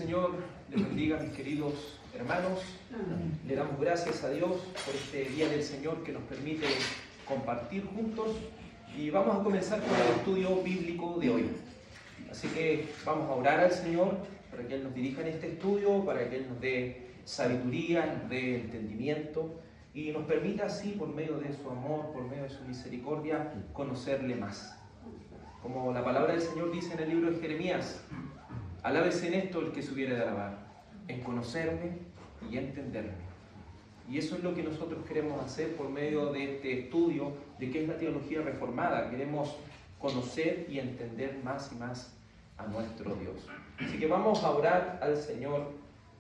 Señor les bendiga, mis queridos hermanos. Le damos gracias a Dios por este día del Señor que nos permite compartir juntos y vamos a comenzar con el estudio bíblico de hoy. Así que vamos a orar al Señor para que Él nos dirija en este estudio, para que Él nos dé sabiduría, nos dé entendimiento y nos permita así, por medio de su amor, por medio de su misericordia, conocerle más. Como la palabra del Señor dice en el libro de Jeremías: alábese en esto el que se hubiere de alabar, en conocerme y entenderme. Y eso es lo que nosotros queremos hacer por medio de este estudio de qué es la teología reformada. Queremos conocer y entender más y más a nuestro Dios. Así que vamos a orar al Señor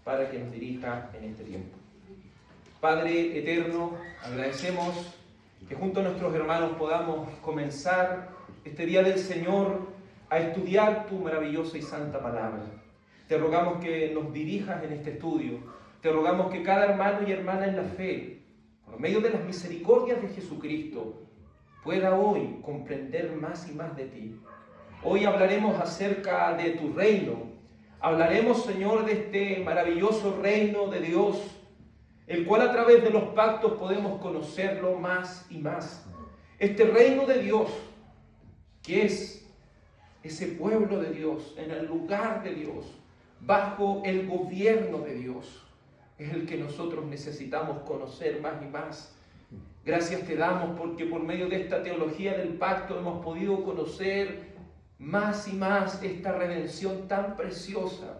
para que nos dirija en este tiempo. Padre eterno, agradecemos que junto a nuestros hermanos podamos comenzar este día del Señor a estudiar tu maravillosa y santa palabra. Te rogamos que nos dirijas en este estudio. Te rogamos que cada hermano y hermana en la fe, por medio de las misericordias de Jesucristo, pueda hoy comprender más y más de ti. Hoy hablaremos acerca de tu reino. Hablaremos, Señor, de este maravilloso reino de Dios, el cual a través de los pactos podemos conocerlo más y más. Este reino de Dios, que es ese pueblo de Dios, en el lugar de Dios, bajo el gobierno de Dios, es el que nosotros necesitamos conocer más y más. Gracias te damos porque por medio de esta teología del pacto hemos podido conocer más y más esta redención tan preciosa,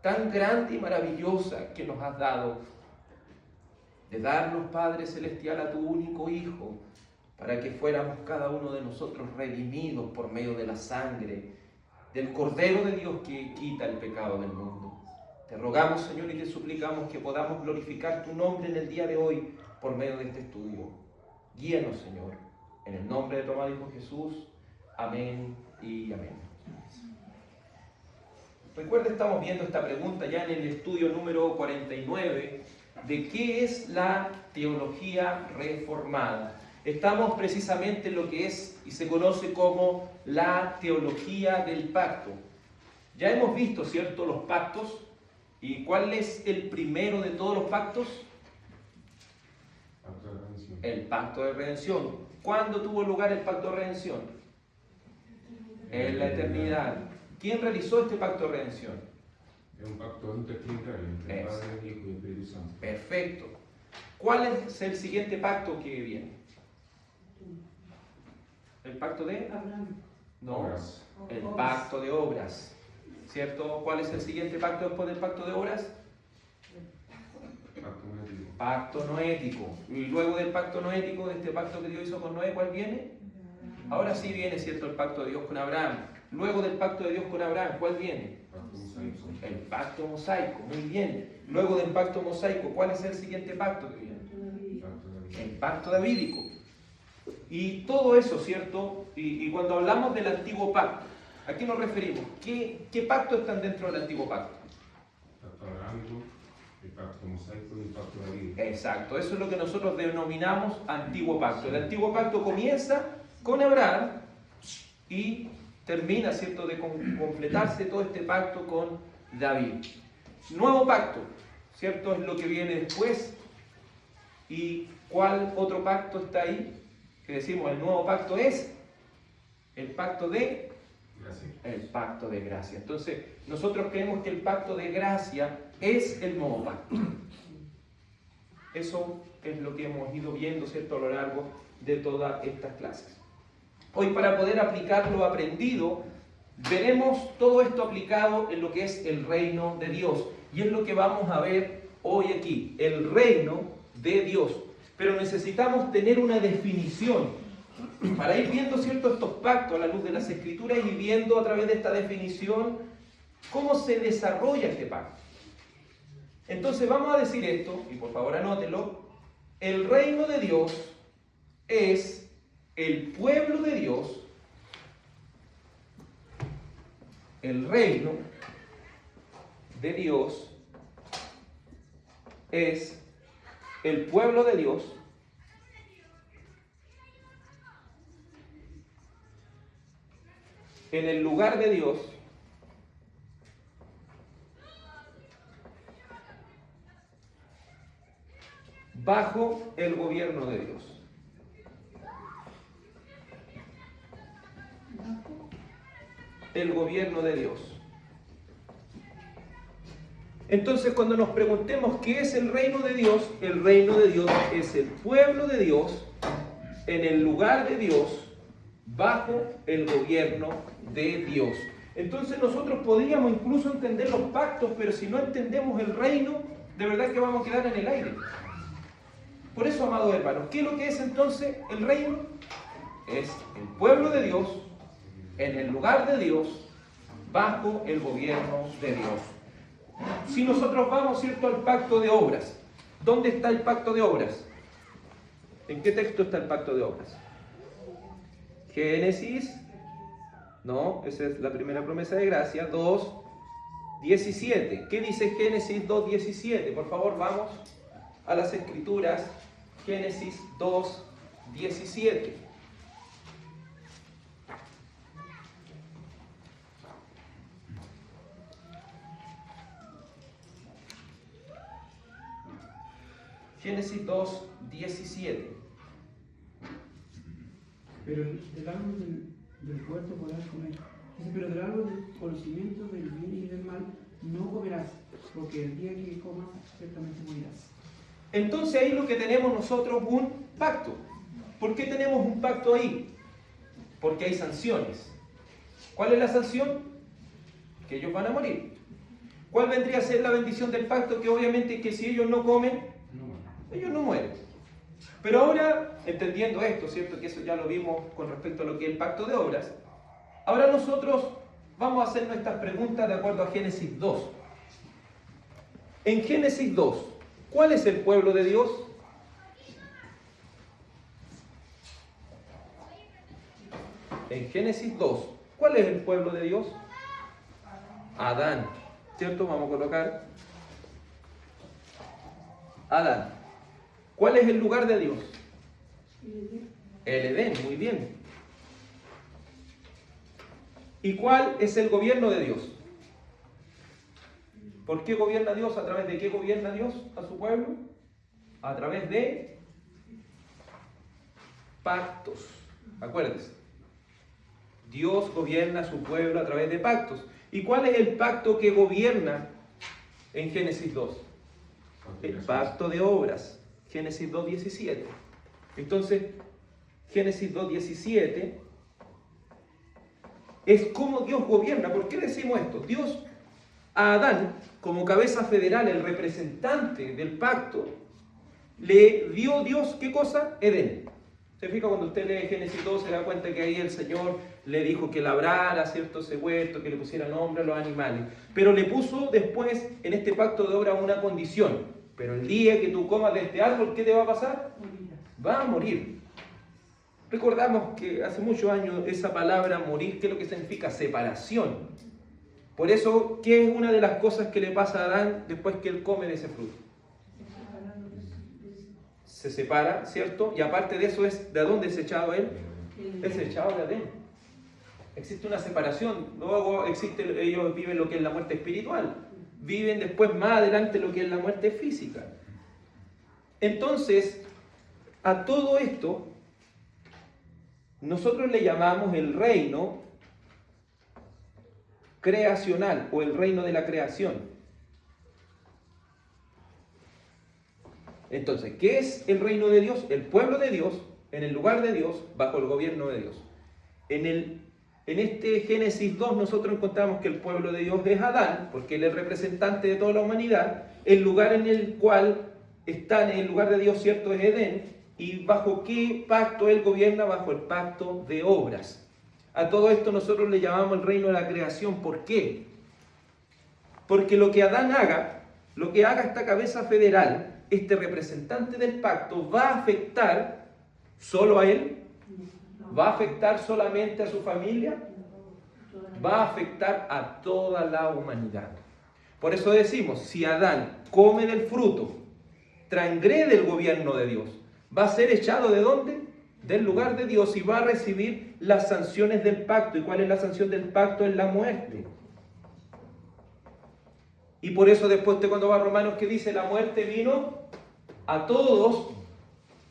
tan grande y maravillosa que nos has dado, de darnos, Padre Celestial, a tu único Hijo, para que fuéramos cada uno de nosotros redimidos por medio de la sangre del Cordero de Dios que quita el pecado del mundo. Te rogamos, Señor, y te suplicamos que podamos glorificar tu nombre en el día de hoy por medio de este estudio. Guíanos, Señor, en el nombre de tu amado Hijo Jesús. Amén y amén. Recuerda, estamos viendo esta pregunta ya en el estudio número 49 de qué es la teología reformada. Estamos precisamente en lo que es y se conoce como la teología del pacto. Ya hemos visto, ¿cierto?, los pactos. ¿Y cuál es el primero de todos los pactos? Pacto de redención. El pacto de redención. ¿Cuándo tuvo lugar el pacto de redención? En la eternidad. ¿Quién realizó este pacto de redención? Es un pacto intertrinitario entre Padre, Hijo y Espíritu Santo. Perfecto. ¿Cuál es el siguiente pacto que viene? ¿El pacto de Abraham. No, Obras. el pacto de obras. ¿Cierto? ¿Cuál es el siguiente pacto después del pacto de obras? Pacto noético. Pacto noético. Y luego del pacto noético, de este pacto que Dios hizo con Noé, ¿cuál viene? Ahora sí viene, ¿cierto?, el pacto de Dios con Abraham. Luego del pacto de Dios con Abraham, ¿cuál viene? Pacto mosaico. El pacto mosaico. Muy bien. Luego del pacto mosaico, ¿cuál es el siguiente pacto que viene? Pacto de El pacto davídico. Y todo eso, ¿cierto? Y cuando hablamos del antiguo pacto, ¿a qué nos referimos? ¿Qué pactos están dentro del antiguo pacto? Pacto abrahámico, el pacto mosaico y el pacto davídico. Exacto, eso es lo que nosotros denominamos antiguo pacto. El antiguo pacto comienza con Abraham y termina, ¿cierto?, de completarse todo este pacto con David. Nuevo pacto, ¿cierto?, es lo que viene después. ¿Y cuál otro pacto está ahí? Que decimos, el nuevo pacto es el pacto de... Gracias. El pacto de gracia. Entonces, nosotros creemos que el pacto de gracia es el nuevo pacto. Eso es lo que hemos ido viendo, ¿cierto?, a lo largo de todas estas clases. Hoy, para poder aplicar lo aprendido, veremos todo esto aplicado en lo que es el reino de Dios. Y es lo que vamos a ver hoy aquí, el reino de Dios. Pero necesitamos tener una definición para ir viendo, ¿cierto?, estos pactos a la luz de las Escrituras y viendo a través de esta definición cómo se desarrolla este pacto. Entonces vamos a decir esto, y por favor anótelo: el reino de Dios es el pueblo de Dios. El reino de Dios es el pueblo de Dios en el lugar de Dios bajo el gobierno de Dios. El gobierno de Dios. Entonces, cuando nos preguntemos qué es el reino de Dios es el pueblo de Dios en el lugar de Dios, bajo el gobierno de Dios. Entonces nosotros podríamos incluso entender los pactos, pero si no entendemos el reino, de verdad que vamos a quedar en el aire. Por eso, amados hermanos, ¿qué es lo que es entonces el reino? Es el pueblo de Dios en el lugar de Dios, bajo el gobierno de Dios. Si nosotros vamos, ¿cierto?, al pacto de obras, ¿dónde está el pacto de obras? ¿En qué texto está el pacto de obras? Génesis, no, esa es la primera promesa de gracia, 2:17. ¿Qué dice Génesis 2:17? Por favor, vamos a las Escrituras, Génesis 2:17. Génesis 2:17. Pero del árbol del huerto podrás comer. Dice, pero del árbol del conocimiento del bien y del mal no comerás, porque el día que comas ciertamente morirás. Entonces ahí lo que tenemos nosotros un pacto. ¿Por qué tenemos un pacto ahí? Porque hay sanciones. ¿Cuál es la sanción? Que ellos van a morir. ¿Cuál vendría a ser la bendición del pacto? Que obviamente que si ellos no comen, ellos no mueren. Pero ahora, entendiendo esto, ¿cierto? Que eso ya lo vimos con respecto a lo que es el pacto de obras. Ahora nosotros vamos a hacer nuestras preguntas de acuerdo a Génesis 2. En Génesis 2, ¿cuál es el pueblo de Dios? En Génesis 2, ¿cuál es el pueblo de Dios? Adán, ¿cierto? Vamos a colocar Adán. ¿Cuál es el lugar de Dios? El Edén, muy bien. ¿Y cuál es el gobierno de Dios? ¿Por qué gobierna Dios? ¿A través de qué gobierna Dios a su pueblo? A través de pactos. Acuérdense. Dios gobierna a su pueblo a través de pactos. ¿Y cuál es el pacto que gobierna en Génesis 2? El pacto de obras. Génesis 2:17. Entonces, Génesis 2:17 es cómo Dios gobierna. ¿Por qué decimos esto? Dios a Adán, como cabeza federal, el representante del pacto, le dio Dios, ¿qué cosa? Edén. ¿Se fija? Cuando usted lee Génesis 2 se da cuenta que ahí el Señor le dijo que labrara, ¿cierto?, ese huerto, que le pusiera nombre a los animales. Pero le puso después en este pacto de obra una condición. Pero el día que tú comas de este árbol, ¿qué te va a pasar? Va a morir. Recordamos que hace muchos años esa palabra morir, ¿qué es lo que significa? Separación. Por eso, ¿qué es una de las cosas que le pasa a Adán después que él come de ese fruto? Se separa, ¿cierto? Y aparte de eso, ¿de dónde es echado él? Es echado de Edén. Existe una separación. Luego ellos viven lo que es la muerte espiritual. Viven después más adelante lo que es la muerte física. Entonces, a todo esto, nosotros le llamamos el reino creacional o el reino de la creación. Entonces, ¿qué es el reino de Dios? El pueblo de Dios, en el lugar de Dios, bajo el gobierno de Dios. En este Génesis 2 nosotros encontramos que el pueblo de Dios es Adán, porque él es el representante de toda la humanidad. El lugar en el cual está, en el lugar de Dios, ¿cierto?, es Edén. ¿Y bajo qué pacto él gobierna? Bajo el pacto de obras. A todo esto nosotros le llamamos el reino de la creación. ¿Por qué? Porque lo que Adán haga, lo que haga esta cabeza federal, este representante del pacto, va a afectar solo a él. ¿Va a afectar solamente a su familia? Va a afectar a toda la humanidad. Por eso decimos, si Adán come del fruto, transgrede el gobierno de Dios, va a ser echado ¿de dónde? Del lugar de Dios y va a recibir las sanciones del pacto. ¿Y cuál es la sanción del pacto? Es la muerte. Y por eso después cuando va a Romanos, ¿qué dice? La muerte vino a todos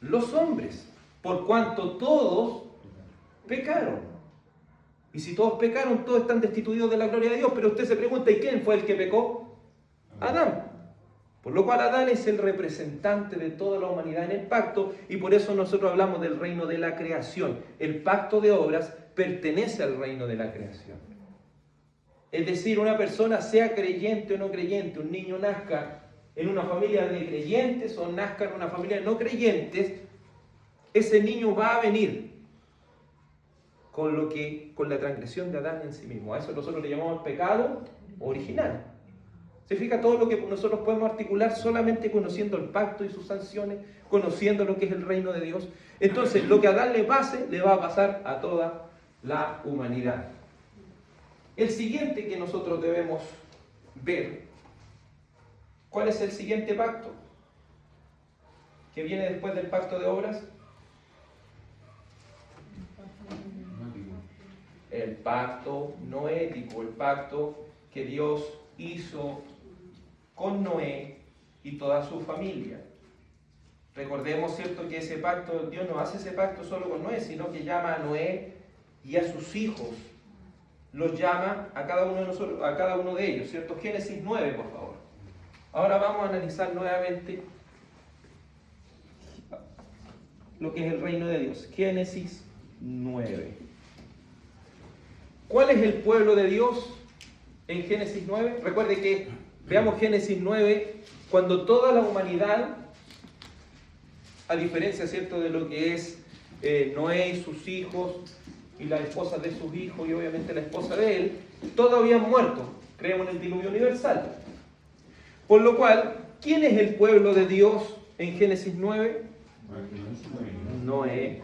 los hombres, por cuanto todos pecaron. Y si todos pecaron, todos están destituidos de la gloria de Dios. Pero usted se pregunta, ¿y quién fue el que pecó? Adán. Por lo cual Adán es el representante de toda la humanidad en el pacto, y por eso nosotros hablamos del reino de la creación. El pacto de obras pertenece al reino de la creación. Es decir, una persona, sea creyente o no creyente, un niño nazca en una familia de creyentes o nazca en una familia de no creyentes, ese niño va a venir con la transgresión de Adán en sí mismo. A eso nosotros le llamamos pecado original. Se fija todo lo que nosotros podemos articular solamente conociendo el pacto y sus sanciones, conociendo lo que es el reino de Dios. Entonces, lo que a Adán le pase, le va a pasar a toda la humanidad. El siguiente que nosotros debemos ver, ¿cuál es el siguiente pacto? ¿Que viene después del pacto de obras? El pacto noético, el pacto que Dios hizo con Noé y toda su familia. Recordemos, ¿cierto?, que ese pacto, Dios no hace ese pacto solo con Noé, sino que llama a Noé y a sus hijos. Los llama a cada uno de nosotros, a cada uno de ellos, ¿cierto? Génesis 9, por favor. Ahora vamos a analizar nuevamente lo que es el reino de Dios. Génesis 9. ¿Cuál es el pueblo de Dios en Génesis 9? Recuerde que veamos Génesis 9 cuando toda la humanidad, a diferencia, ¿cierto?, de lo que es Noé y sus hijos y las esposas de sus hijos y obviamente la esposa de él, todos habían muerto. Creemos en el diluvio universal. Por lo cual, ¿quién es el pueblo de Dios en Génesis 9? Noé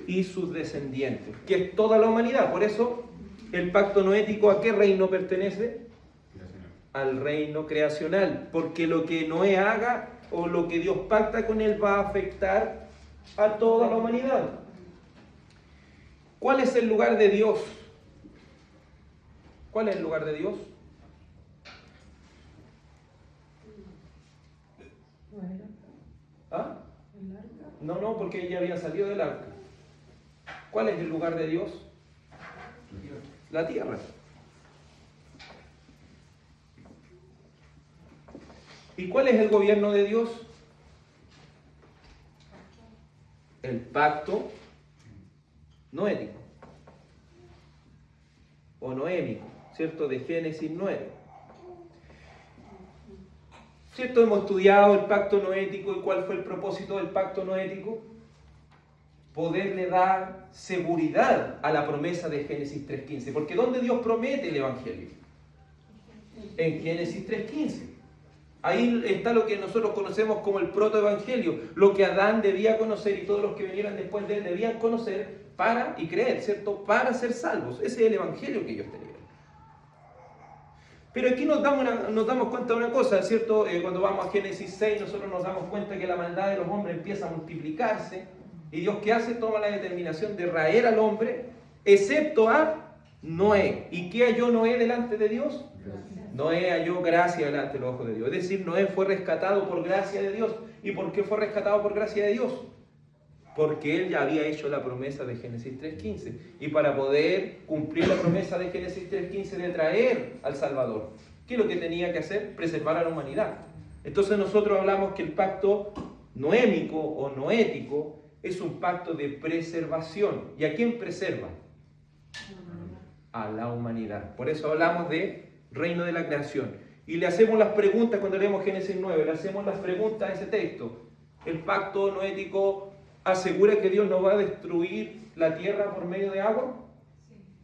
y sus descendientes, que es toda la humanidad. Por eso, el pacto noético, ¿a qué reino pertenece? Al reino creacional, porque lo que Noé haga o lo que Dios pacta con él va a afectar a toda la humanidad. ¿Cuál es el lugar de Dios? ¿Cuál es el lugar de Dios? ¿Ah? No, porque ella había salido del arca. ¿Cuál es el lugar de Dios? La tierra. ¿Y cuál es el gobierno de Dios? El pacto noético o noémico, ¿cierto? De Génesis 9. ¿Cierto? Hemos estudiado el pacto noético y cuál fue el propósito del pacto noético. Poderle dar seguridad a la promesa de Génesis 3.15. Porque ¿dónde Dios promete el Evangelio? En Génesis 3.15. Ahí está lo que nosotros conocemos como el protoevangelio, lo que Adán debía conocer y todos los que vinieran después de él debían conocer para y creer, ¿cierto? Para ser salvos. Ese es el evangelio que ellos tenían. Pero aquí nos damos cuenta de una cosa, ¿cierto? Cuando vamos a Génesis 6, nosotros nos damos cuenta que la maldad de los hombres empieza a multiplicarse y Dios, ¿qué hace? Toma la determinación de raer al hombre, excepto a Noé. ¿Y qué halló Noé delante de Dios? Noé halló gracia delante de los ojos de Dios. Es decir, Noé fue rescatado por gracia de Dios. ¿Y por qué fue rescatado por gracia de Dios? Porque él ya había hecho la promesa de Génesis 3.15. Y para poder cumplir la promesa de Génesis 3.15 de traer al Salvador, ¿qué es lo que tenía que hacer? Preservar a la humanidad. Entonces nosotros hablamos que el pacto noémico o noético es un pacto de preservación. ¿Y a quién preserva? A la humanidad. Por eso hablamos de reino de la creación. Y le hacemos las preguntas cuando leemos Génesis 9, le hacemos las preguntas a ese texto. ¿El pacto noético asegura que Dios no va a destruir la tierra por medio de agua?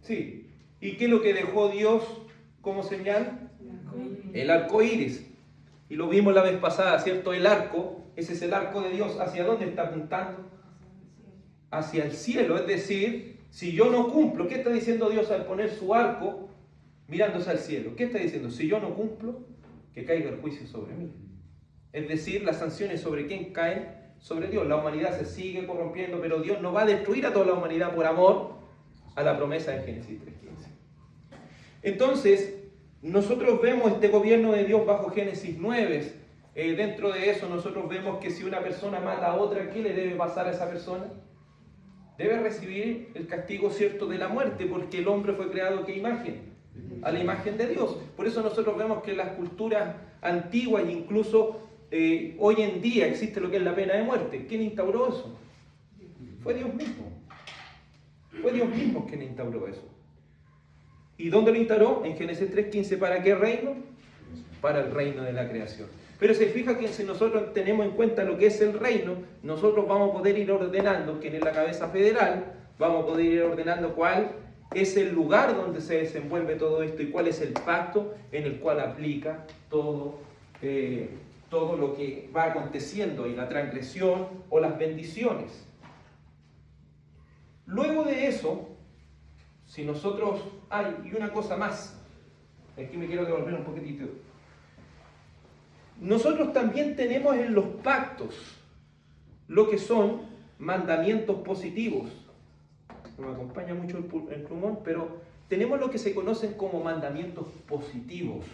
Sí. ¿Y qué es lo que dejó Dios como señal? El arco iris. Y lo vimos la vez pasada, ¿cierto? El arco, ese es el arco de Dios. ¿Hacia dónde está apuntando? Hacia el cielo. Es decir, si yo no cumplo, ¿qué está diciendo Dios al poner su arco mirándose al cielo? ¿Qué está diciendo? Si yo no cumplo, que caiga el juicio sobre mí. Es decir, las sanciones sobre quién caen, sobre Dios. La humanidad se sigue corrompiendo, pero Dios no va a destruir a toda la humanidad por amor a la promesa de Génesis 3.15. Entonces, nosotros vemos este gobierno de Dios bajo Génesis 9, Dentro de eso nosotros vemos que si una persona mata a otra, ¿qué le debe pasar a esa persona? Debe recibir el castigo cierto de la muerte, porque el hombre fue creado, ¿qué imagen? A la imagen de Dios. Por eso nosotros vemos que en las culturas antiguas e incluso hoy en día existe lo que es la pena de muerte. ¿Quién instauró eso? Fue Dios mismo. Fue Dios mismo quien instauró eso. ¿Y dónde lo instauró? En Génesis 3:15. ¿Para qué reino? Para el reino de la creación. Pero se fija que si nosotros tenemos en cuenta lo que es el reino, nosotros vamos a poder ir ordenando, que en la cabeza federal, vamos a poder ir ordenando cuál es el lugar donde se desenvuelve todo esto y cuál es el pacto en el cual aplica todo lo que va aconteciendo y la transgresión o las bendiciones. Luego de eso, si nosotros... y una cosa más, aquí me quiero devolver un poquitito. Nosotros también tenemos en los pactos lo que son mandamientos positivos. No me acompaña mucho el plumón, pero tenemos lo que se conocen como mandamientos positivos.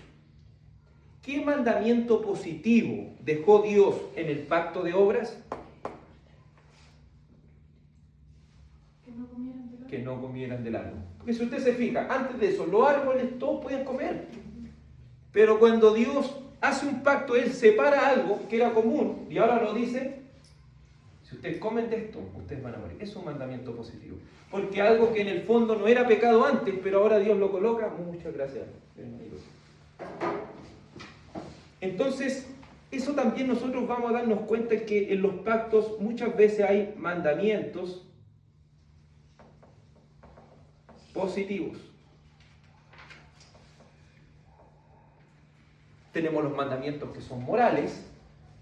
¿Qué mandamiento positivo dejó Dios en el pacto de obras? Que no comieran del árbol. Porque si usted se fija, antes de eso, los árboles todos podían comer. Pero cuando Dios hace un pacto, Él separa algo que era común y ahora lo dice: si ustedes comen de esto, ustedes van a morir. Es un mandamiento positivo. Porque algo que en el fondo no era pecado antes, pero ahora Dios lo coloca. Muchas gracias. Entonces, eso también nosotros vamos a darnos cuenta que en los pactos muchas veces hay mandamientos positivos. Tenemos los mandamientos que son morales,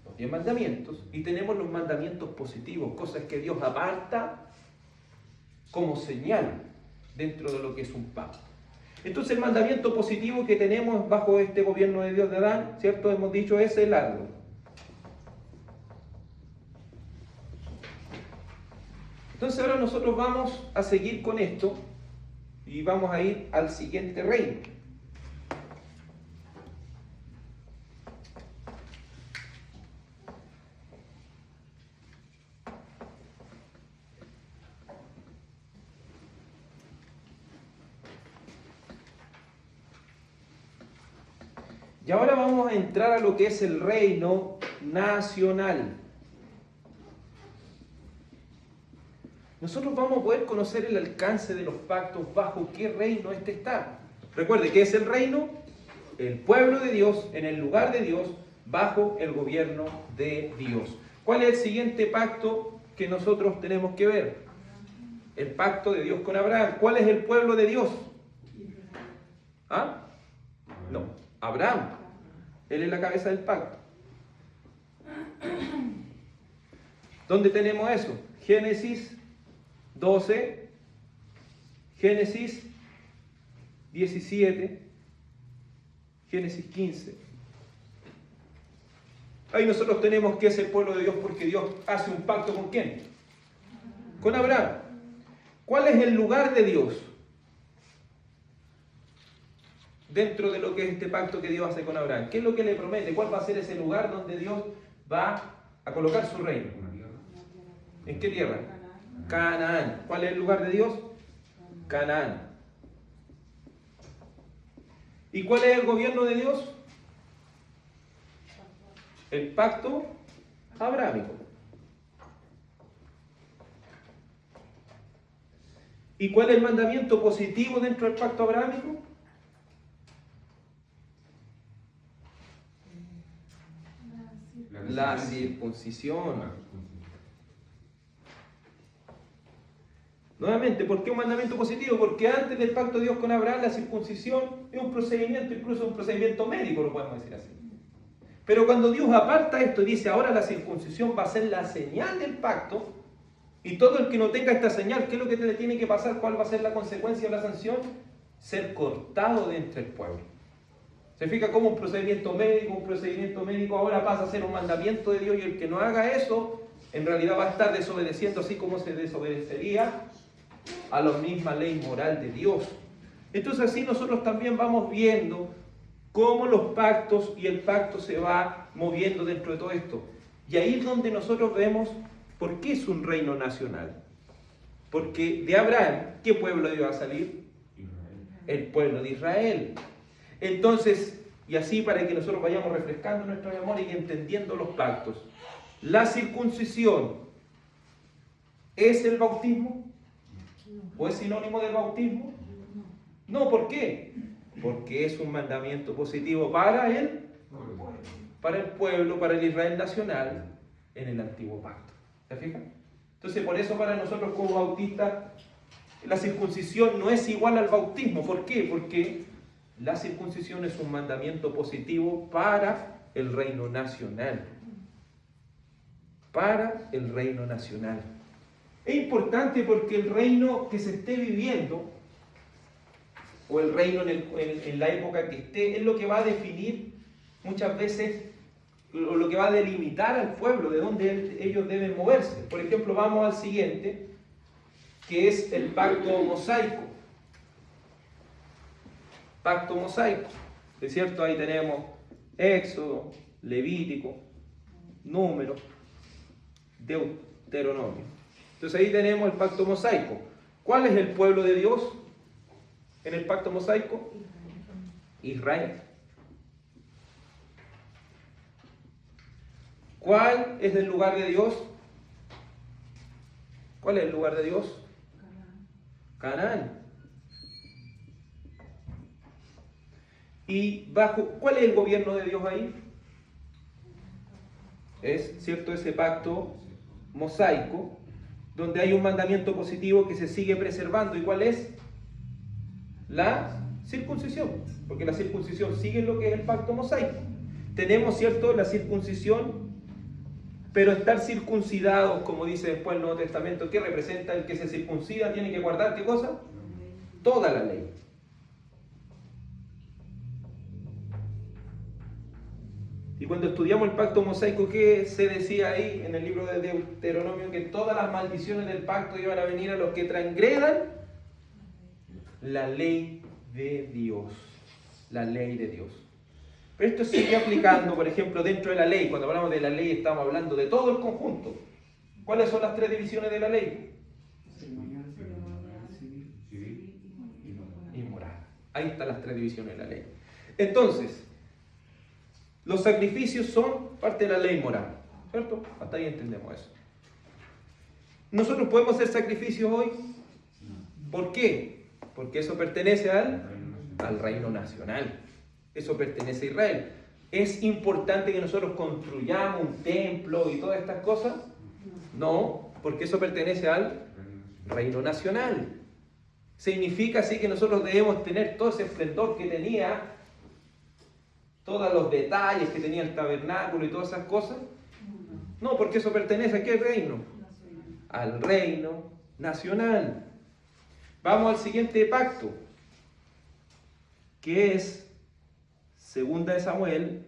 los 10 mandamientos, y tenemos los mandamientos positivos, cosas que Dios aparta como señal dentro de lo que es un pacto. Entonces el mandamiento positivo que tenemos bajo este gobierno de Dios de Adán, ¿cierto? Hemos dicho, es el árbol. Entonces ahora nosotros vamos a seguir con esto y vamos a ir al siguiente reino. Y ahora vamos a entrar a lo que es el reino nacional. Nosotros vamos a poder conocer el alcance de los pactos, bajo qué reino este está. Recuerde, ¿qué es el reino? El pueblo de Dios, en el lugar de Dios, bajo el gobierno de Dios. ¿Cuál es el siguiente pacto que nosotros tenemos que ver? El pacto de Dios con Abraham. ¿Cuál es el pueblo de Dios? ¿Ah? No, Abraham. Él es la cabeza del pacto. ¿Dónde tenemos eso? Génesis 12, Génesis 17, Génesis 15. Ahí nosotros tenemos que es el pueblo de Dios porque Dios hace un pacto ¿con quién? Con Abraham. ¿Cuál es el lugar de Dios dentro de lo que es este pacto que Dios hace con Abraham? ¿Qué es lo que le promete? ¿Cuál va a ser ese lugar donde Dios va a colocar su reino? ¿En qué tierra? Canaán. ¿Cuál es el lugar de Dios? Canaán. ¿Y cuál es el gobierno de Dios? El pacto abrahámico. ¿Y cuál es el mandamiento positivo dentro del pacto abrahámico? La circuncisión. Nuevamente, ¿por qué un mandamiento positivo? Porque antes del pacto de Dios con Abraham, la circuncisión es un procedimiento, incluso un procedimiento médico, lo podemos decir así. Pero cuando Dios aparta esto y dice, ahora la circuncisión va a ser la señal del pacto, y todo el que no tenga esta señal, ¿qué es lo que le tiene que pasar? ¿Cuál va a ser la consecuencia o la sanción? Ser cortado de entre el pueblo. ¿Se fija cómo un procedimiento médico ahora pasa a ser un mandamiento de Dios, y el que no haga eso, en realidad va a estar desobedeciendo así como se desobedecería a la misma ley moral de Dios? Entonces así nosotros también vamos viendo cómo los pactos y el pacto se va moviendo dentro de todo esto. Y ahí es donde nosotros vemos por qué es un reino nacional. Porque de Abraham, ¿qué pueblo iba a salir? El pueblo de Israel. Entonces, y así para que nosotros vayamos refrescando nuestra memoria y entendiendo los pactos. ¿La circuncisión es el bautismo? ¿O es sinónimo del bautismo? No, ¿por qué? Porque es un mandamiento positivo para el pueblo, para el Israel nacional en el antiguo pacto. ¿Se fijan? Entonces, por eso para nosotros como bautistas, la circuncisión no es igual al bautismo. ¿Por qué? Porque la circuncisión es un mandamiento positivo para el reino nacional. Para el reino nacional. Es importante porque el reino que se esté viviendo, o el reino en la época que esté, es lo que va a definir muchas veces, o lo que va a delimitar al pueblo, de dónde ellos deben moverse. Por ejemplo, vamos al siguiente, que es el pacto mosaico. Pacto mosaico, ¿es cierto? Ahí tenemos Éxodo, Levítico, Número, Deuteronomio. Entonces ahí tenemos el pacto mosaico. ¿Cuál es el pueblo de Dios en el pacto mosaico? Israel. ¿Cuál es el lugar de Dios? ¿Cuál es el lugar de Dios? Canaán. ¿Y cuál es el gobierno de Dios ahí? Es, ¿cierto?, ese pacto mosaico, donde hay un mandamiento positivo que se sigue preservando. ¿Y cuál es? La circuncisión. Porque la circuncisión sigue lo que es el pacto mosaico. Tenemos, ¿cierto?, la circuncisión, pero estar circuncidados, como dice después el Nuevo Testamento, ¿qué representa? El que se circuncida tiene que guardar, ¿qué cosa? Toda la ley. Y cuando estudiamos el pacto mosaico, ¿qué se decía ahí en el libro de Deuteronomio? Que todas las maldiciones del pacto iban a venir a los que transgredan la ley de Dios. La ley de Dios. Pero esto sigue aplicando, por ejemplo, dentro de la ley. Cuando hablamos de la ley estamos hablando de todo el conjunto. ¿Cuáles son las tres divisiones de la ley? Y moral. Ahí están las tres divisiones de la ley. Entonces, los sacrificios son parte de la ley moral, ¿cierto? Hasta ahí entendemos eso. ¿Nosotros podemos hacer sacrificios hoy? ¿Por qué? Porque eso pertenece al reino nacional. Eso pertenece a Israel. ¿Es importante que nosotros construyamos un templo y todas estas cosas? No, porque eso pertenece al reino nacional. ¿Significa así que nosotros debemos tener todo ese esplendor que tenía, todos los detalles que tenía el tabernáculo y todas esas cosas? No, porque eso pertenece ¿a qué reino? Al reino nacional. Vamos al siguiente pacto, que es Segunda de Samuel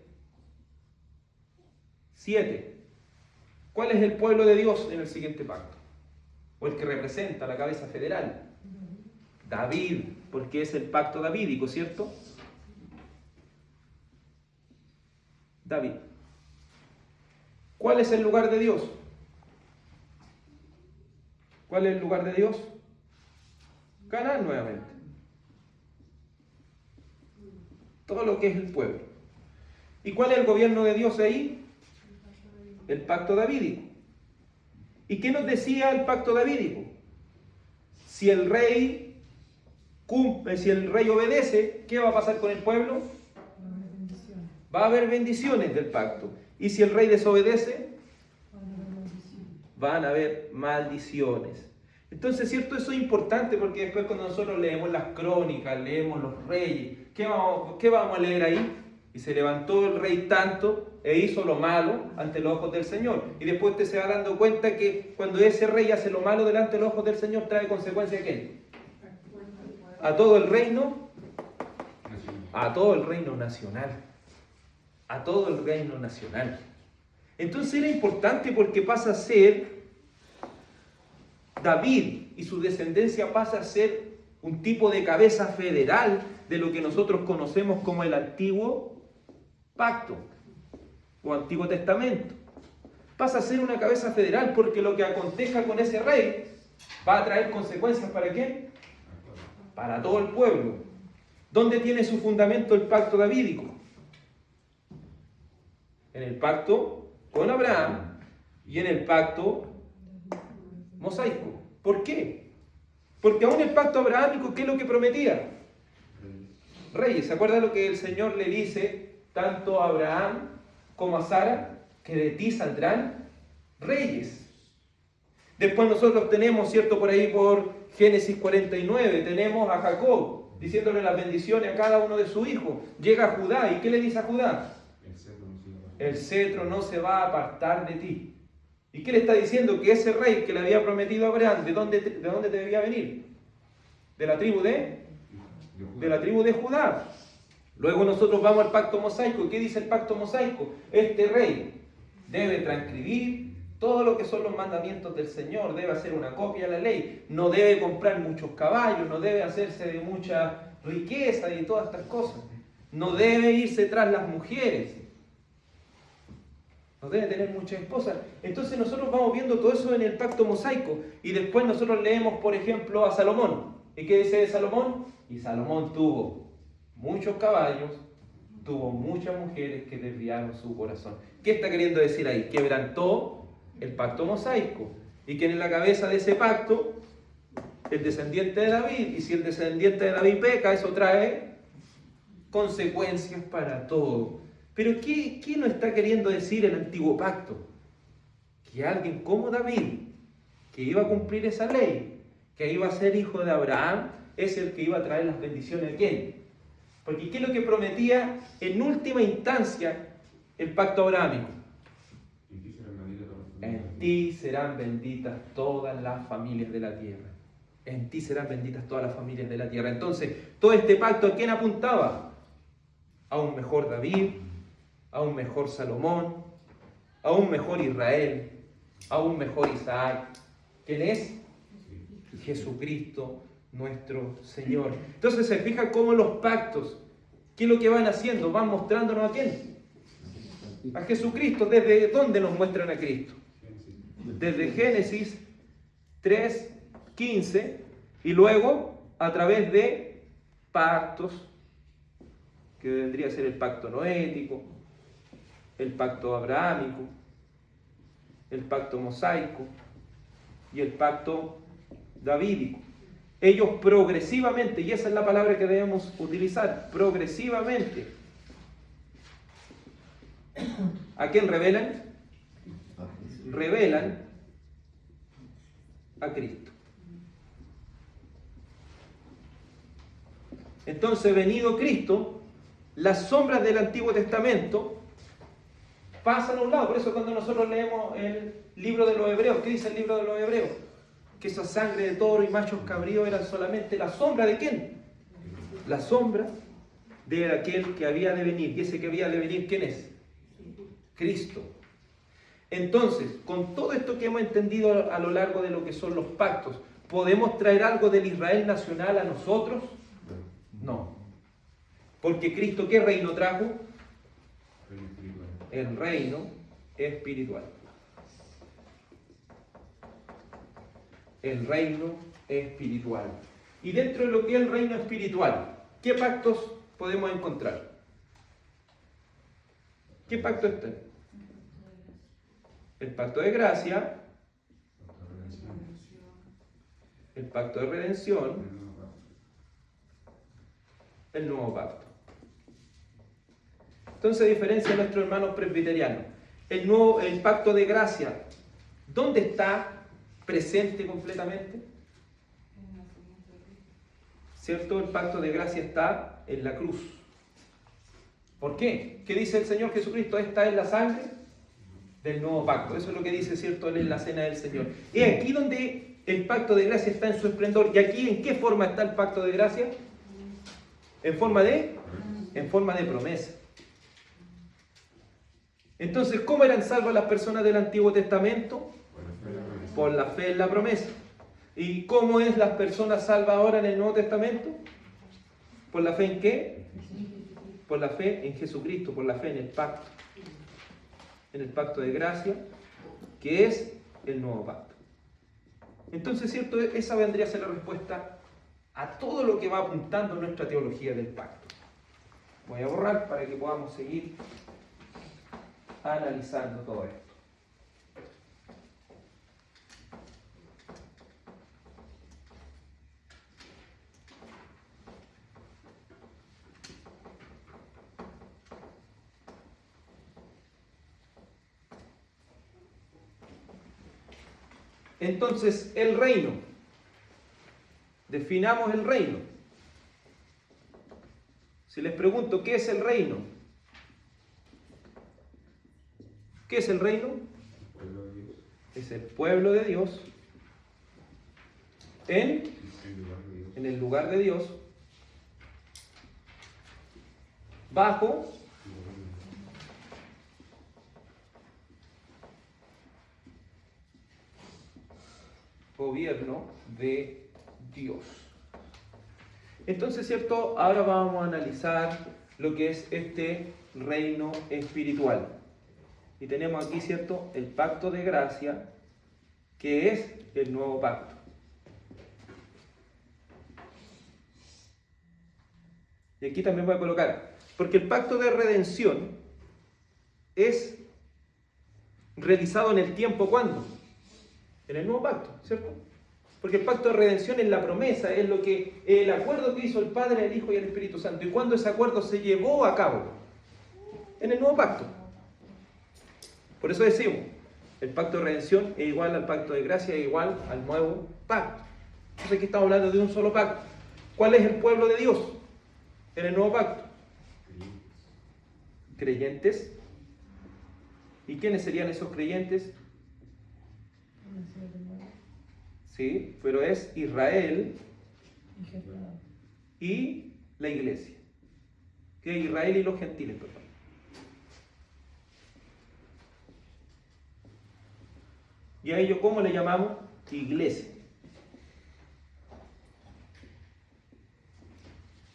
7. ¿Cuál es el pueblo de Dios en el siguiente pacto? O el que representa la cabeza federal. David, porque es el pacto davídico, ¿cierto? David. ¿Cuál es el lugar de Dios? ¿Cuál es el lugar de Dios? Canaán nuevamente. Todo lo que es el pueblo. ¿Y cuál es el gobierno de Dios ahí? El pacto davídico. ¿Y qué nos decía el pacto davídico? Si el rey cumple, si el rey obedece, ¿qué va a pasar con el pueblo? Va a haber bendiciones del pacto. Y si el rey desobedece, van a haber maldiciones. Entonces, ¿cierto? Eso es importante porque después cuando nosotros leemos las crónicas, leemos los reyes, ¿qué vamos a leer ahí? Y se levantó el rey tanto e hizo lo malo ante los ojos del Señor. Y después usted se va dando cuenta que cuando ese rey hace lo malo delante de los ojos del Señor, trae consecuencia ¿a quién? A todo el reino, a todo el reino nacional. A todo el reino nacional. Entonces era importante porque pasa a ser David y su descendencia pasa a ser un tipo de cabeza federal de lo que nosotros conocemos como el Antiguo Pacto o Antiguo Testamento. Pasa a ser una cabeza federal porque lo que acontezca con ese rey va a traer consecuencias ¿para quién? Para todo el pueblo. ¿Dónde tiene su fundamento el pacto davídico? En el pacto con Abraham y en el pacto mosaico. ¿Por qué? Porque aún el pacto abrahámico, ¿qué es lo que prometía? Reyes. ¿Se acuerdan lo que el Señor le dice tanto a Abraham como a Sara? Que de ti saldrán reyes. Después nosotros tenemos, ¿cierto? Por ahí por Génesis 49, tenemos a Jacob diciéndole las bendiciones a cada uno de sus hijos. Llega Judá, ¿y qué le dice a Judá? El cetro no se va a apartar de ti. ¿Y qué le está diciendo? Que ese rey que le había prometido a Abraham, ¿de dónde debía venir? De la tribu de Judá. Luego nosotros vamos al pacto mosaico. ¿Qué dice el pacto mosaico? Este rey debe transcribir todo lo que son los mandamientos del Señor, debe hacer una copia de la ley, no debe comprar muchos caballos, no debe hacerse de mucha riqueza y todas estas cosas, no debe irse tras las mujeres, no debe tener muchas esposas. Entonces nosotros vamos viendo todo eso en el pacto mosaico y después nosotros leemos, por ejemplo, a Salomón. ¿Y qué dice de Salomón? Y Salomón tuvo muchos caballos, tuvo muchas mujeres que desviaron su corazón. ¿Qué está queriendo decir ahí? Quebrantó el pacto mosaico. ¿Y quién es la cabeza de ese pacto? El descendiente de David. Y si el descendiente de David peca, eso trae consecuencias para todo. Pero ¿qué nos está queriendo decir el antiguo pacto? Que alguien como David, que iba a cumplir esa ley, que iba a ser hijo de Abraham, es el que iba a traer las bendiciones de quién. Porque ¿qué es lo que prometía en última instancia el pacto abrahámico? En ti serán benditas todas las familias de la tierra. En ti serán benditas todas las familias de la tierra. Entonces, todo este pacto, ¿a quién apuntaba? A un mejor David, a un mejor Salomón, a un mejor Israel, a un mejor Isaac. ¿Quién es? Jesucristo, nuestro Señor. Entonces se fija cómo los pactos, ¿qué es lo que van haciendo? Van mostrándonos a quién. A Jesucristo. ¿Desde dónde nos muestran a Cristo? Desde Génesis 3:15 y luego a través de pactos, que vendría a ser el pacto noético, el pacto abrahámico, el pacto mosaico y el pacto davídico. Ellos progresivamente, y esa es la palabra que debemos utilizar, progresivamente. ¿A quién revelan? Revelan a Cristo. Entonces, venido Cristo, las sombras del Antiguo Testamento pasan a un lado. Por eso cuando nosotros leemos el libro de los Hebreos, ¿qué dice el libro de los Hebreos? Que esa sangre de toro y machos cabríos eran solamente la sombra de ¿quién? La sombra de aquel que había de venir. ¿Y ese que había de venir quién es? Cristo. Entonces, con todo esto que hemos entendido a lo largo de lo que son los pactos, ¿podemos traer algo del Israel nacional a nosotros? No. Porque Cristo, ¿qué reino trajo? El reino espiritual. El reino espiritual. Y dentro de lo que es el reino espiritual, ¿qué pactos podemos encontrar? ¿Qué pacto está? El pacto de gracia, el pacto de redención, el nuevo pacto. Entonces, a diferencia de nuestros hermanos presbiterianos, el pacto de gracia, ¿dónde está presente completamente? ¿Cierto? El pacto de gracia está en la cruz. ¿Por qué? ¿Qué dice el Señor Jesucristo? Esta es la sangre del nuevo pacto. Eso es lo que dice, ¿cierto? Él en la cena del Señor. Y aquí donde el pacto de gracia está en su esplendor. ¿Y aquí en qué forma está el pacto de gracia? En forma de promesa. Entonces, ¿cómo eran salvas las personas del Antiguo Testamento? Por la fe en la promesa. ¿Y cómo es las personas salvas ahora en el Nuevo Testamento? ¿Por la fe en qué? Por la fe en Jesucristo, por la fe en el pacto. En el pacto de gracia, que es el nuevo pacto. Entonces, ¿cierto? Esa vendría a ser la respuesta a todo lo que va apuntando nuestra teología del pacto. Voy a borrar para que podamos seguir analizando todo esto. Entonces, el reino. Definamos el reino. Si les pregunto, ¿qué es el reino? ¿Qué es el reino? Es el pueblo de Dios en el lugar de Dios, bajo gobierno de Dios. Entonces, ¿cierto? Ahora vamos a analizar lo que es este reino espiritual. Y tenemos aquí, ¿cierto?, el pacto de gracia, que es el nuevo pacto. Y aquí también voy a colocar, porque el pacto de redención es realizado en el tiempo, ¿cuándo? En el nuevo pacto, ¿cierto? Porque el pacto de redención es la promesa, es lo que el acuerdo que hizo el Padre, el Hijo y el Espíritu Santo. ¿Y cuándo ese acuerdo se llevó a cabo? En el nuevo pacto. Por eso decimos, el pacto de redención es igual al pacto de gracia, es igual al nuevo pacto. Entonces aquí estamos hablando de un solo pacto. ¿Cuál es el pueblo de Dios en el nuevo pacto? Creyentes. ¿Y quiénes serían esos creyentes? Sí, pero es Israel y la iglesia. Que es Israel y los gentiles, perdón. ¿Y a ello cómo le llamamos? Iglesia.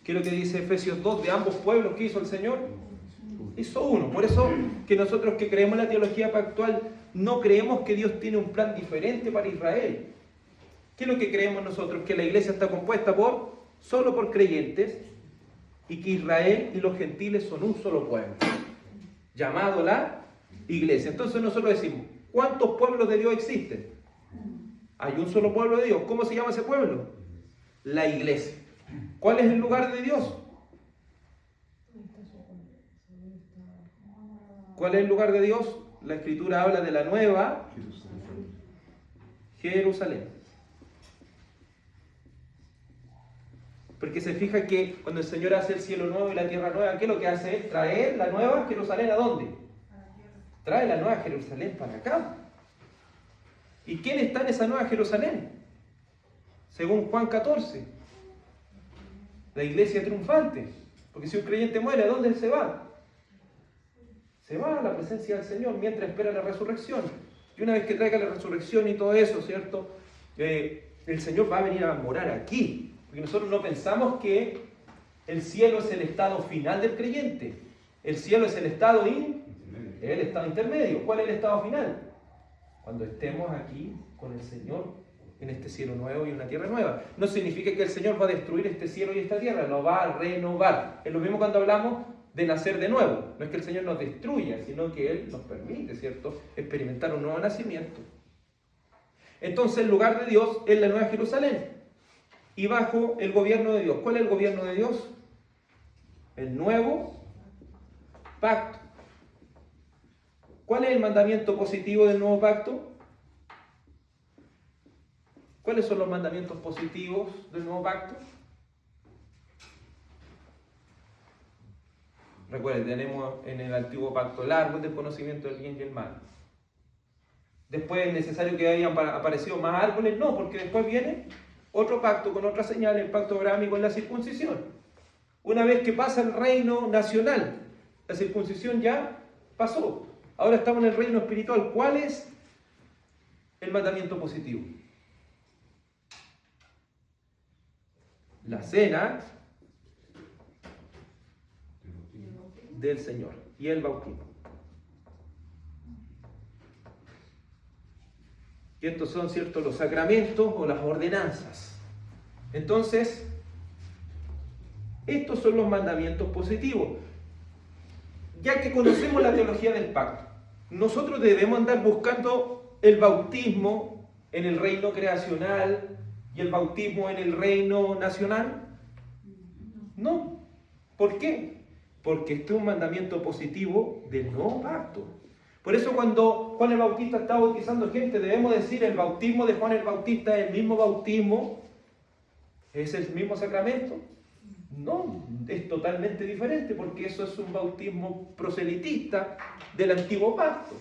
¿Qué es lo que dice Efesios 2? De ambos pueblos, ¿qué hizo el Señor? Hizo uno. Por eso que nosotros que creemos en la teología pactual no creemos que Dios tiene un plan diferente para Israel. ¿Qué es lo que creemos nosotros? Que la iglesia está compuesta solo por creyentes y que Israel y los gentiles son un solo pueblo, llamado la iglesia. Entonces nosotros decimos, ¿cuántos pueblos de Dios existen? Hay un solo pueblo de Dios. ¿Cómo se llama ese pueblo? La iglesia. ¿Cuál es el lugar de Dios? ¿Cuál es el lugar de Dios? La Escritura habla de la nueva Jerusalén. Porque se fija que cuando el Señor hace el cielo nuevo y la tierra nueva, ¿qué es lo que hace Él? Traer la nueva Jerusalén ¿a dónde? Trae la nueva Jerusalén para acá. ¿Y quién está en esa nueva Jerusalén? Según Juan 14. La iglesia triunfante. Porque si un creyente muere, ¿a dónde se va? Se va a la presencia del Señor mientras espera la resurrección. Y una vez que traiga la resurrección y todo eso, ¿cierto? El Señor va a venir a morar aquí. Porque nosotros no pensamos que el cielo es el estado final del creyente. El cielo es el estado intermedio. ¿Cuál es el estado final? Cuando estemos aquí con el Señor en este cielo nuevo y una tierra nueva. No significa que el Señor va a destruir este cielo y esta tierra, lo va a renovar. Es lo mismo cuando hablamos de nacer de nuevo. No es que el Señor nos destruya, sino que Él nos permite, ¿cierto?, experimentar un nuevo nacimiento. Entonces el lugar de Dios es la Nueva Jerusalén y bajo el gobierno de Dios. ¿Cuál es el gobierno de Dios? El nuevo pacto. ¿Cuál es el mandamiento positivo del nuevo pacto? ¿Cuáles son los mandamientos positivos del nuevo pacto? Recuerden, tenemos en el antiguo pacto el árbol del conocimiento del bien y el mal. Después es necesario que hayan aparecido más árboles, no, porque después viene otro pacto con otra señal, el pacto abrámico en la circuncisión. Una vez que pasa el reino nacional, la circuncisión ya pasó. Ahora estamos en el reino espiritual. ¿Cuál es el mandamiento positivo? La cena del Señor y el bautismo. Y estos son, ¿cierto?, los sacramentos o las ordenanzas. Entonces, estos son los mandamientos positivos. Ya que conocemos la teología del pacto, nosotros debemos andar buscando el bautismo en el reino creacional y el bautismo en el reino nacional. No. ¿Por qué? Porque este es un mandamiento positivo del nuevo pacto. Por eso cuando Juan el Bautista está bautizando gente, debemos decir el bautismo de Juan el Bautista es el mismo bautismo, es el mismo sacramento. No, es totalmente diferente porque eso es un bautismo proselitista del antiguo pacto.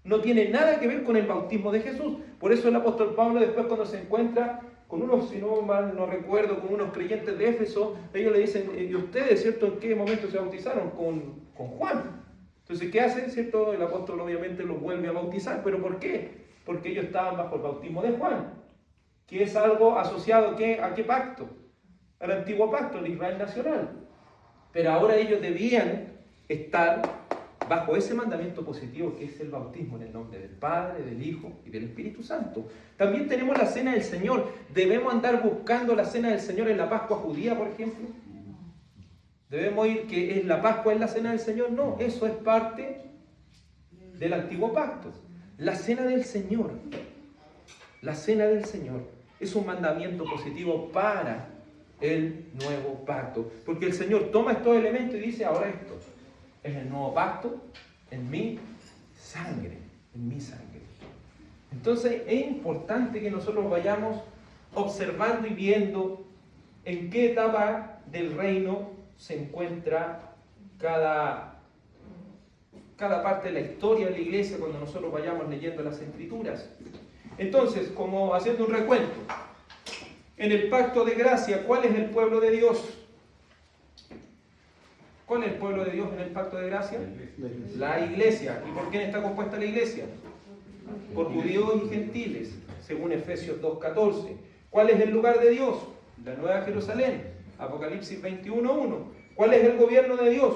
No tiene nada que ver con el bautismo de Jesús. Por eso el apóstol Pablo después cuando se encuentra con unos, si no mal no recuerdo, con unos creyentes de Éfeso, ellos le dicen, ¿y ustedes, cierto, en qué momento se bautizaron? Con Juan. Entonces, ¿qué hace? ¿Cierto? El apóstol obviamente los vuelve a bautizar. ¿Pero por qué? Porque ellos estaban bajo el bautismo de Juan, que es algo asociado ¿a qué pacto? Al antiguo pacto, el Israel nacional. Pero ahora ellos debían estar bajo ese mandamiento positivo que es el bautismo en el nombre del Padre, del Hijo y del Espíritu Santo. También tenemos la Cena del Señor. ¿Debemos andar buscando la Cena del Señor en la Pascua judía, por ejemplo? ¿Debemos ir que es la Pascua es la Cena del Señor? No, eso es parte del antiguo pacto. La Cena del Señor. La Cena del Señor es un mandamiento positivo para el nuevo pacto. Porque el Señor toma estos elementos y dice, ahora esto es el nuevo pacto en mi sangre, en mi sangre. Entonces es importante que nosotros vayamos observando y viendo en qué etapa del reino se encuentra cada parte de la historia de la iglesia cuando nosotros vayamos leyendo las Escrituras. Entonces, como haciendo un recuento, en el pacto de gracia, ¿cuál es el pueblo de Dios? ¿Cuál es el pueblo de Dios en el pacto de gracia? La iglesia. ¿Y por quién está compuesta la iglesia? Por judíos y gentiles, según Efesios 2:14. ¿Cuál es el lugar de Dios? La Nueva Jerusalén, Apocalipsis 21:1. ¿Cuál es el gobierno de Dios?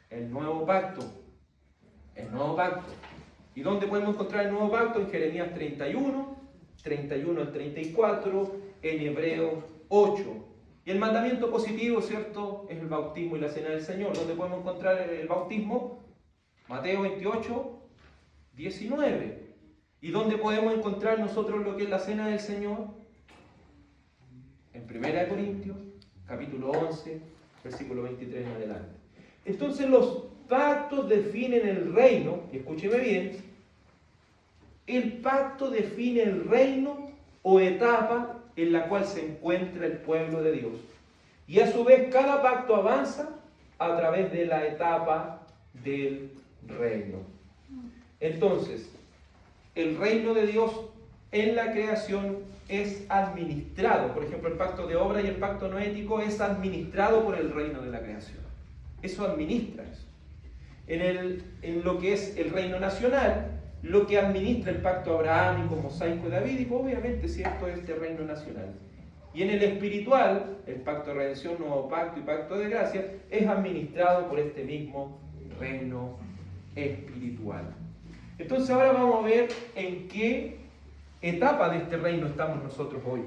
El nuevo pacto. El nuevo pacto. ¿Y dónde podemos encontrar el nuevo pacto? En Jeremías 31 al 34, en Hebreos 8. Y el mandamiento positivo, ¿cierto?, es el bautismo y la cena del Señor. ¿Dónde podemos encontrar el bautismo? Mateo 28, 19. ¿Y dónde podemos encontrar nosotros lo que es la cena del Señor? En 1 Corintios, capítulo 11, versículo 23 en adelante. Entonces los pactos definen el reino, y escúcheme bien, el pacto define el reino o etapa en la cual se encuentra el pueblo de Dios. Y a su vez cada pacto avanza a través de la etapa del reino. Entonces, el reino de Dios en la creación es administrado. Por ejemplo, el pacto de obra y el pacto noético es administrado por el reino de la creación. Eso administra eso. En lo que es el reino nacional, lo que administra el pacto abrahámico, mosaico y davídico, obviamente, cierto, es este reino nacional. Y en el espiritual, el pacto de redención, nuevo pacto y pacto de gracia, es administrado por este mismo reino espiritual. Entonces ahora vamos a ver en qué etapa de este reino estamos nosotros hoy.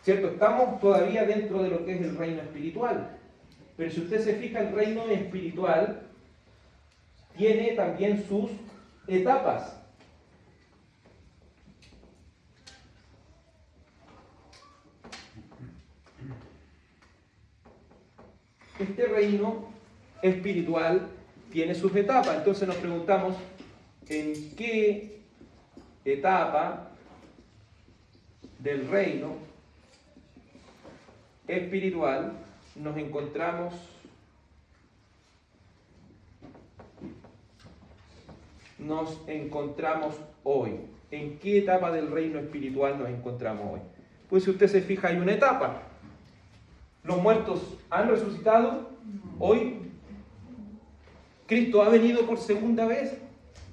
¿Cierto? Estamos todavía dentro de lo que es el reino espiritual. Pero si usted se fija, el reino espiritual tiene también sus etapas. Este reino espiritual tiene sus etapas. Entonces nos preguntamos, ¿en qué etapa del reino espiritual nos encontramos hoy? ¿En qué etapa del reino espiritual nos encontramos hoy? Pues si usted se fija, hay una etapa. ¿Los muertos han resucitado hoy? ¿Cristo ha venido por segunda vez?